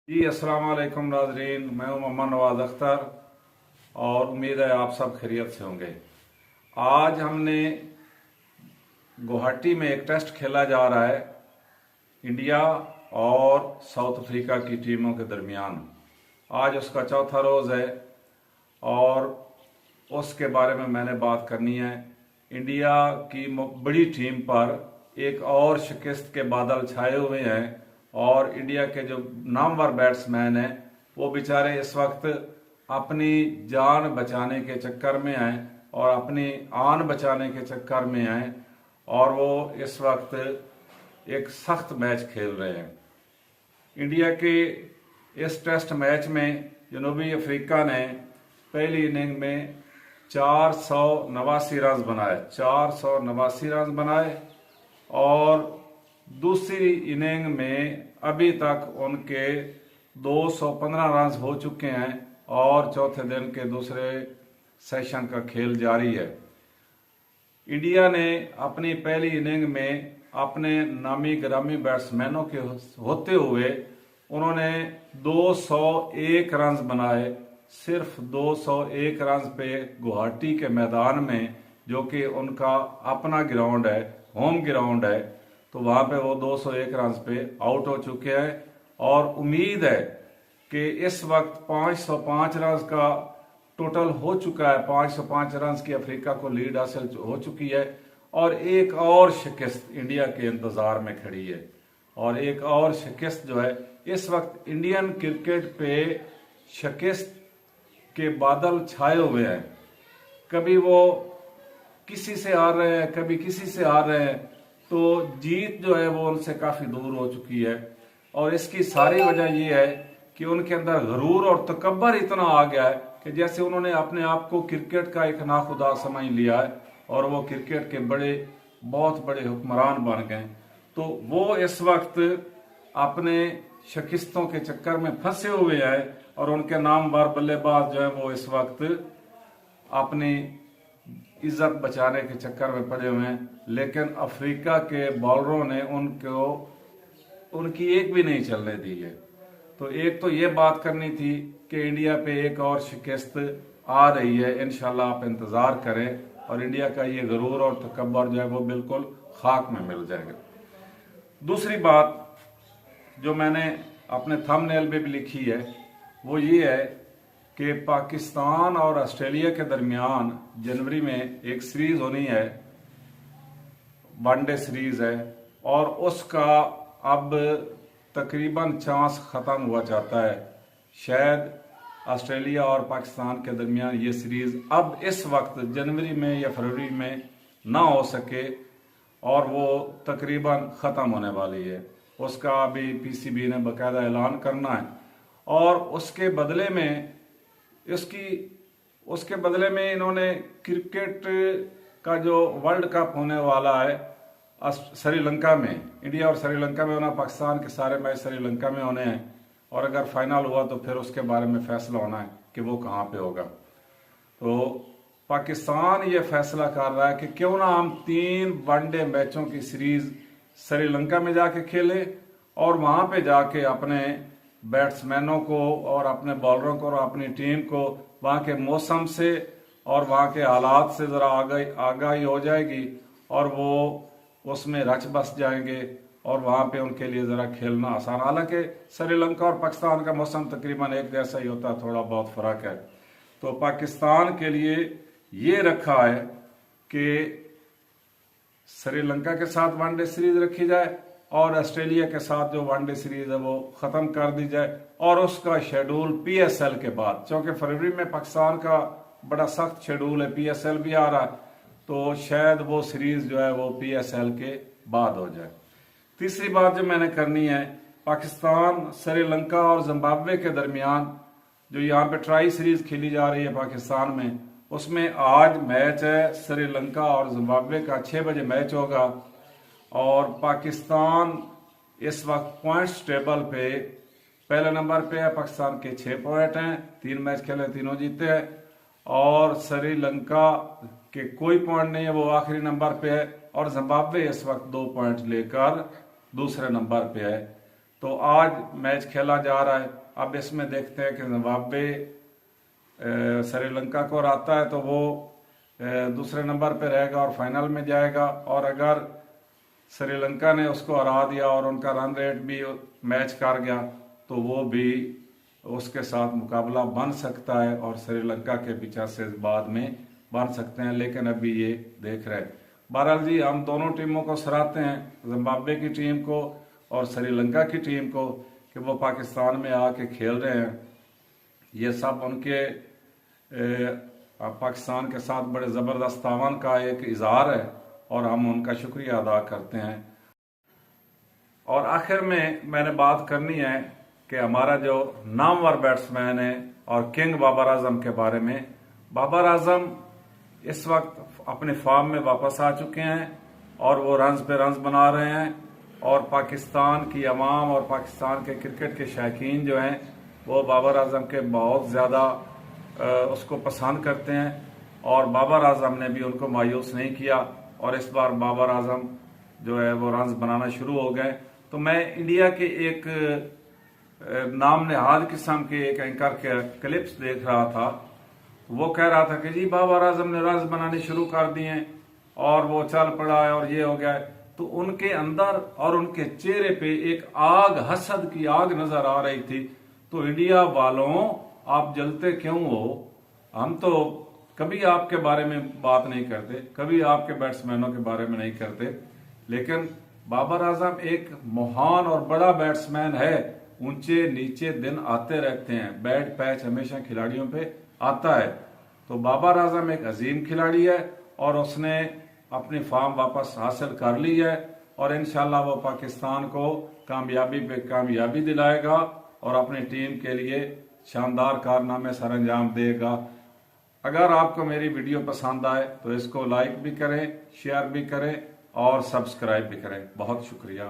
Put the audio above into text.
जी अस्सलाम वालेकुम नाजरीन, मैं हूं मोहम्मद नवाज अख्तर और उम्मीद है आप सब खैरियत से होंगे। आज हमने गुवाहाटी में एक टेस्ट खेला जा रहा है इंडिया और साउथ अफ्रीका की टीमों के दरमियान। आज उसका चौथा रोज़ है और उसके बारे में मैंने बात करनी है। इंडिया की बड़ी टीम पर एक और शिकस्त के बादल छाए हुए हैं और इंडिया के जो नामवर बैट्समैन हैं वो बेचारे इस वक्त अपनी जान बचाने के चक्कर में हैं और अपनी आन बचाने के चक्कर में हैं और वो इस वक्त एक सख्त मैच खेल रहे हैं। इंडिया के इस टेस्ट मैच में जनूबी अफ्रीका ने पहली इनिंग में 489 रन बनाए 489 रन बनाए और दूसरी इनिंग में अभी तक उनके 215 रन हो चुके हैं और चौथे दिन के दूसरे सेशन का खेल जारी है। इंडिया ने अपनी पहली इनिंग में अपने नामी गिरामी बैट्समैनों के होते हुए उन्होंने 201 रन बनाए, सिर्फ 201 रन पे गुवाहाटी के मैदान में, जो कि उनका अपना ग्राउंड है, होम ग्राउंड है, तो वहां पे वो 201 रन पे आउट हो चुके हैं और उम्मीद है कि इस वक्त 505 रन का टोटल हो चुका है। 505 रन की अफ्रीका को लीड हासिल हो चुकी है और एक और शिकस्त इंडिया के इंतजार में खड़ी है। और एक और शिकस्त जो है, इस वक्त इंडियन क्रिकेट पे शिकस्त के बादल छाए हुए हैं। कभी वो किसी से हार रहे हैं, कभी किसी से हार रहे हैं, तो जीत जो है वो उनसे काफी दूर हो चुकी है। और इसकी सारी वजह ये है कि उनके अंदर गरूर और तकब्बर इतना आ गया है कि जैसे उन्होंने अपने आप को क्रिकेट का एक नाखुदा समझ लिया है और वो क्रिकेट के बहुत बड़े हुक्मरान बन गए। तो वो इस वक्त अपने शिकस्तों के चक्कर में फंसे हुए हैं और उनके नामवर बल्लेबाज जो है वो इस वक्त अपनी इज्जत बचाने के चक्कर में पड़े हुए हैं। लेकिन अफ्रीका के बॉलरों ने उनकी एक भी नहीं चलने दी है। तो एक तो ये बात करनी थी कि इंडिया पे एक और शिकस्त आ रही है, इंशाल्लाह आप इंतजार करें और इंडिया का ये गरूर और तकब्बर जो है वो बिल्कुल खाक में मिल जाएगा। दूसरी बात जो मैंने अपने थंबनेल पे भी लिखी है वो ये है कि पाकिस्तान और ऑस्ट्रेलिया के दरमियान जनवरी में एक सीरीज होनी है, वनडे सीरीज है, और उसका अब तकरीबन चांस खत्म हुआ जाता है। शायद ऑस्ट्रेलिया और पाकिस्तान के दरमियान ये सीरीज अब इस वक्त जनवरी में या फरवरी में ना हो सके और वो तकरीबन खत्म होने वाली है। उसका अभी पीसीबी ने बाकायदा ऐलान करना है और उसके बदले में इन्होंने क्रिकेट का जो वर्ल्ड कप होने वाला है श्रीलंका में, इंडिया और श्रीलंका में होना, पाकिस्तान के सारे मैच श्रीलंका में होने हैं और अगर फाइनल हुआ तो फिर उसके बारे में फैसला होना है कि वो कहाँ पे होगा। तो पाकिस्तान ये फैसला कर रहा है कि क्यों ना हम 3 वनडे मैचों की सीरीज श्रीलंका में जाके खेले और वहां पे जाके अपने बैट्समैनों को और अपने बॉलरों को और अपनी टीम को वहां के मौसम से और वहां के हालात से जरा आगाही हो जाएगी और वो उसमें रच बस जाएंगे और वहां पे उनके लिए जरा खेलना आसान। हालांकि श्रीलंका और पाकिस्तान का मौसम तकरीबन एक जैसा ही होता है, थोड़ा बहुत फर्क है। तो पाकिस्तान के लिए ये रखा है कि श्रीलंका के साथ वनडे सीरीज रखी जाए और ऑस्ट्रेलिया के साथ जो वनडे सीरीज है वो खत्म कर दी जाए और उसका शेड्यूल पीएसएल के बाद, क्योंकि फरवरी में पाकिस्तान का बड़ा सख्त शेड्यूल है, पीएसएल भी आ रहा है, तो शायद वो सीरीज जो है वो पीएसएल के बाद हो जाए। तीसरी बात जो मैंने करनी है, पाकिस्तान, श्रीलंका और जिम्बाब्वे के दरमियान जो यहाँ पे ट्राई सीरीज खेली जा रही है पाकिस्तान में, उसमें आज मैच है श्रीलंका और जिम्बाब्वे का, 6 बजे मैच होगा और पाकिस्तान इस वक्त पॉइंट्स टेबल पे पहले नंबर पे है। पाकिस्तान के 6 पॉइंट हैं, 3 मैच खेले, तीनों जीते हैं और श्रीलंका के कोई पॉइंट नहीं है, वो आखिरी नंबर पे है और जिम्बाब्वे इस वक्त 2 पॉइंट लेकर दूसरे नंबर पे है। तो आज मैच खेला जा रहा है। अब इसमें देखते हैं कि जिम्बाब्वे श्रीलंका को हराता है तो वो दूसरे नंबर पे रहेगा और फाइनल में जाएगा, और अगर श्रीलंका ने उसको हरा दिया और उनका रन रेट भी मैच कर गया तो वो भी उसके साथ मुकाबला बन सकता है और श्रीलंका के भी चांसेस बाद में बन सकते हैं, लेकिन अभी ये देख रहे हैं। बहरहाल जी, हम दोनों टीमों को सराहते हैं, जिम्बाब्वे की टीम को और श्रीलंका की टीम को, कि वो पाकिस्तान में आके खेल रहे हैं। ये सब उनके पाकिस्तान के साथ बड़े ज़बरदस्त तावन का एक इजहार है और हम उनका शुक्रिया अदा करते हैं। और आखिर में मैंने बात करनी है कि हमारा जो नामवर बैट्समैन है और किंग बाबर आजम के बारे में। बाबर आजम इस वक्त अपने फॉर्म में वापस आ चुके हैं और वो रन्स पे रन्स बना रहे हैं, और पाकिस्तान की अवाम और पाकिस्तान के क्रिकेट के शौकीन जो हैं वो बाबर आजम के बहुत ज़्यादा उसको पसंद करते हैं, और बाबर आजम ने भी उनको मायूस नहीं किया और इस बार बाबर आजम जो है वो रन्स बनाना शुरू हो गए। तो मैं इंडिया के एक नाम नहाद किस्म के एक एंकर के क्लिप्स देख रहा था, वो कह रहा था कि जी बाबर आजम ने रन्स बनाने शुरू कर दिए और वो चल पड़ा है और ये हो गया है। तो उनके अंदर और उनके चेहरे पे एक आग, हसद की आग नजर आ रही थी। तो इंडिया वालों, आप जलते क्यों हो? हम तो कभी आपके बारे में बात नहीं करते, कभी आपके बैट्समैनों के बारे में नहीं करते, लेकिन बाबर आजम एक महान और बड़ा बैट्समैन है। ऊंचे नीचे दिन आते रहते हैं, बैड पैच हमेशा खिलाड़ियों पे आता है। तो बाबर आजम एक अजीम खिलाड़ी है और उसने अपनी फॉर्म वापस हासिल कर ली है, और इंशाल्लाह वो पाकिस्तान को कामयाबी पे कामयाबी दिलाएगा और अपनी टीम के लिए शानदार कारनामे सर अंजाम देगा। अगर आपको मेरी वीडियो पसंद आए तो इसको लाइक भी करें, शेयर भी करें और सब्सक्राइब भी करें। बहुत शुक्रिया।